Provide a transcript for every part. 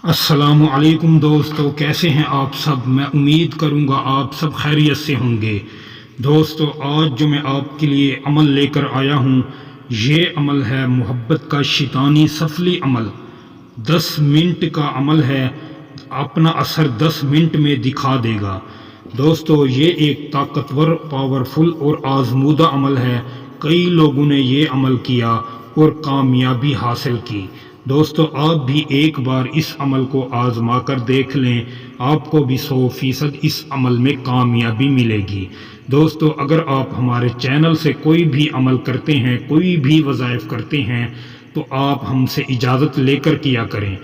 अस्सलामु अलैकुम दोस्तों, कैसे हैं आप सब। मैं उम्मीद करूंगा आप सब खैरियत से होंगे। दोस्तों, आज जो मैं आपके लिए अमल लेकर आया हूं, ये अमल है मोहब्बत का शैतानी सफली अमल। 10 मिनट का अमल है, अपना असर 10 मिनट में दिखा देगा। दोस्तों, ये एक ताकतवर, पावरफुल और आजमूदा अमल है। कई लोगों ने ये अमल किया और कामयाबी हासिल की। दोस्तों, आप भी एक बार इस अमल को आजमा कर देख लें, आपको भी 100% इस अमल में कामयाबी मिलेगी। दोस्तों, अगर आप हमारे चैनल से कोई भी अमल करते हैं, कोई भी वज़ाइफ करते हैं, तो आप हमसे इजाज़त लेकर किया करें,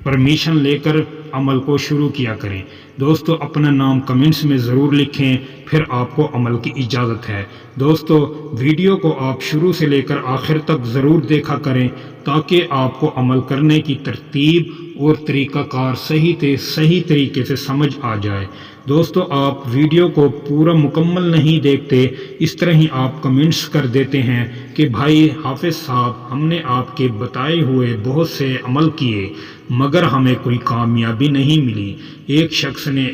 परमिशन लेकर अमल को शुरू किया करें। दोस्तों, अपना नाम कमेंट्स में ज़रूर लिखें, फिर आपको अमल की इजाज़त है। दोस्तों, वीडियो को आप शुरू से लेकर आखिर तक ज़रूर देखा करें, ताकि आपको अमल करने की तरतीब और तरीक़ाकार सही तरीके से समझ आ जाए। दोस्तों, आप वीडियो को पूरा मुकम्मल नहीं देखते, इस तरह ही आप कमेंट्स कर देते हैं कि भाई हाफिज़ साहब, हमने आपके बताए हुए बहुत से अमल किए मगर हमें कोई कामयाबी नहीं मिली। एक शख्स ने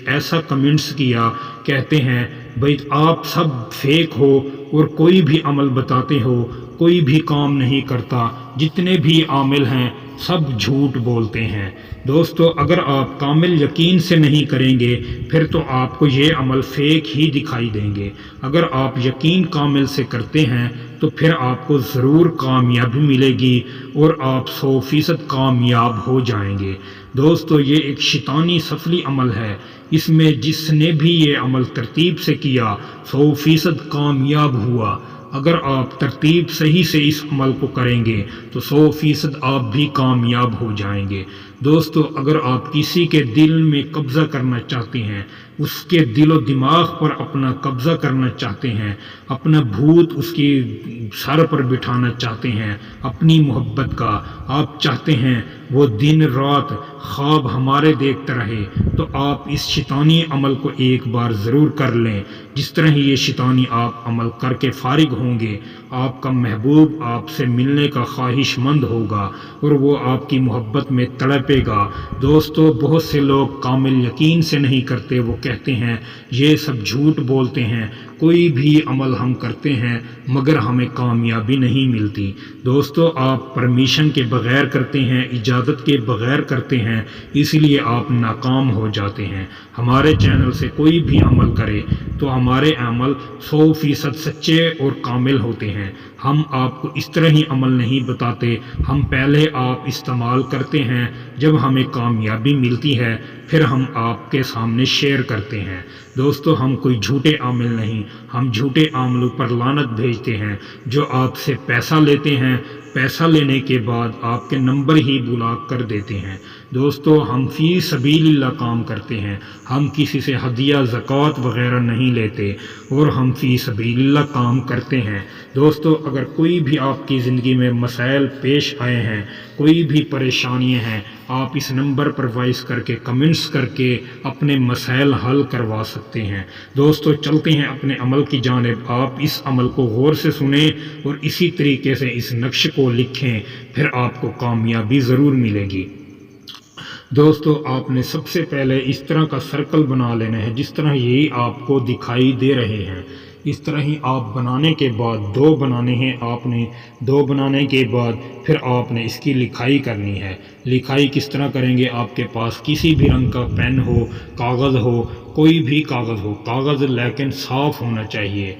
ऐसा कमेंट्स किया, कहते हैं भाई आप सब फेक हो और कोई भी अमल बताते हो, कोई भी काम नहीं करता, जितने भी आमिल हैं सब झूठ बोलते हैं। दोस्तों, अगर आप कामिल यकीन से नहीं करेंगे, फिर तो आपको ये अमल फेक ही दिखाई देंगे। अगर आप यकीन कामिल से करते हैं तो फिर आपको ज़रूर कामयाबी मिलेगी और आप 100% कामयाब हो जाएंगे। दोस्तों, ये एक शैतानी सफली अमल है। इसमें जिसने भी ये अमल तरतीब से किया 100% कामयाब हुआ। अगर आप तरतीब सही से इस अमल को करेंगे तो 100% आप भी कामयाब हो जाएंगे। दोस्तों, अगर आप किसी के दिल में कब्ज़ा करना चाहते हैं, उसके दिलो दिमाग पर अपना कब्ज़ा करना चाहते हैं, अपना भूत उसकी सर पर बिठाना चाहते हैं, अपनी मोहब्बत का आप चाहते हैं वो दिन रात ख्वाब हमारे देखता रहे, तो आप इस शैतानी अमल को एक बार ज़रूर कर लें। जिस तरह ही ये शैतानी आप अमल करके फारिग होंगे, आपका महबूब आपसे मिलने का ख्वाहिशमंद होगा और वो आपकी मोहब्बत में तड़पेगा। दोस्तों, बहुत से लोग कामिल यकीन से नहीं करते, वो कहते हैं ये सब झूठ बोलते हैं, कोई भी अमल हम करते हैं मगर हमें कामयाबी नहीं मिलती। दोस्तों, आप परमिशन के बग़ैर करते हैं, इजाज़त के बग़ैर करते हैं, इसलिए आप नाकाम हो जाते हैं। हमारे चैनल से कोई भी अमल करे तो हमारे अमल 100% सच्चे और कामिल होते हैं। हम आपको इस तरह ही अमल नहीं बताते, हम पहले आप इस्तेमाल करते हैं, जब हमें कामयाबी मिलती है फिर हम आपके सामने शेयर करते हैं। दोस्तों, हम कोई झूठे आमिल नहीं, हम झूठे आमिलों पर लानत भेजते हैं जो आपसे पैसा लेते हैं, पैसा लेने के बाद आपके नंबर ही ब्लॉक कर देते हैं। दोस्तों, हम फ़ी सबीलिल्लाह काम करते हैं, हम किसी से हदिया ज़कात वग़ैरह नहीं लेते और हम फ़ी सबीलिल्लाह काम करते हैं। दोस्तों, अगर कोई भी आपकी ज़िंदगी में मसाइल पेश आए हैं, कोई भी परेशानियां हैं, आप इस नंबर पर वॉइस करके कमेंट्स करके अपने मसाइल हल करवा सकते हैं। दोस्तों, चलते हैं अपने अमल की जानिब। आप इस अमल को गौर से सुने और इसी तरीके से इस नक्श को लिखें, फिर आपको कामयाबी ज़रूर मिलेगी। दोस्तों, आपने सबसे पहले इस तरह का सर्कल बना लेना है, जिस तरह ये आपको दिखाई दे रहे हैं। इस तरह ही आप बनाने के बाद 2 बनाने हैं आपने। 2 बनाने के बाद फिर आपने इसकी लिखाई करनी है। लिखाई किस तरह करेंगे, आपके पास किसी भी रंग का पेन हो, कागज़ हो, कोई भी कागज़ हो, कागज़ लेकिन साफ़ होना चाहिए,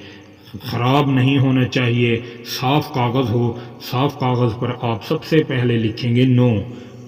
ख़राब नहीं होना चाहिए, साफ़ कागज़ हो। साफ़ कागज़ पर आप सबसे पहले लिखेंगे 9।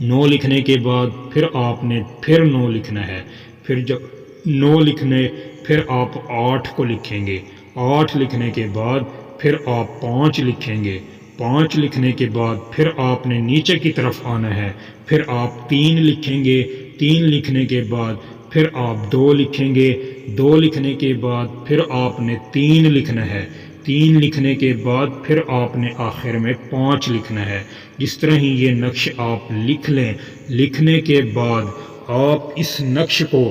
9 लिखने के बाद फिर आपने फिर 9 लिखना है। फिर जब 9 लिखने फिर आप 8 को लिखेंगे। 8 लिखने के बाद फिर आप 5 लिखेंगे। 5 लिखने के बाद फिर आपने नीचे की तरफ आना है, फिर आप 3 लिखेंगे। 3 लिखने के बाद फिर आप 2 लिखेंगे। 2 लिखने के बाद फिर आपने 3 लिखना है। 3 लिखने के बाद फिर आपने आखिर में 5 लिखना है। जिस तरह ही ये नक्श आप लिख लें, लिखने के बाद आप इस नक्श को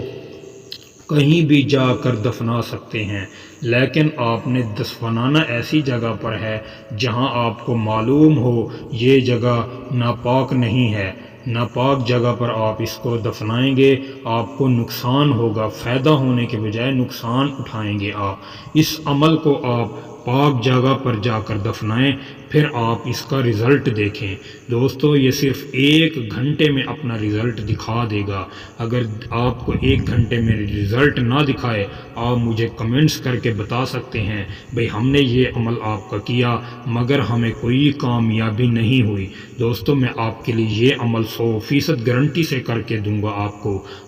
कहीं भी जाकर दफना सकते हैं, लेकिन आपने दफनाना ऐसी जगह पर है जहां आपको मालूम हो ये जगह नापाक नहीं है। ناپاک جگہ پر آپ اس کو دفنائیں گے آپ کو نقصان ہوگا، فائدہ ہونے کے بجائے نقصان اٹھائیں گے آپ۔ اس عمل کو آپ پاک جگہ پر جا کر دفنائیں، پھر آپ اس کا رزلٹ دیکھیں۔ دوستو یہ صرف 1 گھنٹے میں اپنا رزلٹ دکھا دے گا۔ اگر آپ کو 1 گھنٹے میں رزلٹ نہ دکھائے، آپ مجھے کمنٹس کر کے بتا سکتے ہیں بھئی ہم نے یہ عمل آپ کا کیا مگر ہمیں کوئی کامیابی نہیں ہوئی۔ دوستو میں آپ کے لیے یہ عمل 100% گارنٹی سے کر کے دوں گا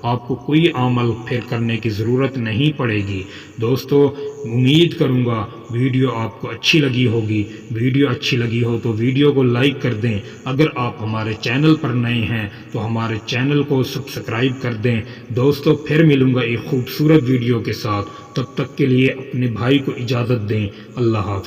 آپ کو کوئی عمل پھر کرنے کی ضرورت نہیں پڑے گی۔ دوستو امید کروں گا ویڈیو آپ کو اچھی لگی ہوگی۔ ویڈیو اچھی لگی ہو تو ویڈیو کو لائک کر دیں، اگر آپ ہمارے چینل پر نئے ہیں تو ہمارے چینل کو سبسکرائب کر دیں۔ دوستو پھر ملوں گا ایک خوبصورت ویڈیو کے ساتھ، تب تک کے لیے اپنے بھائی کو اجازت دیں۔ اللہ حافظ۔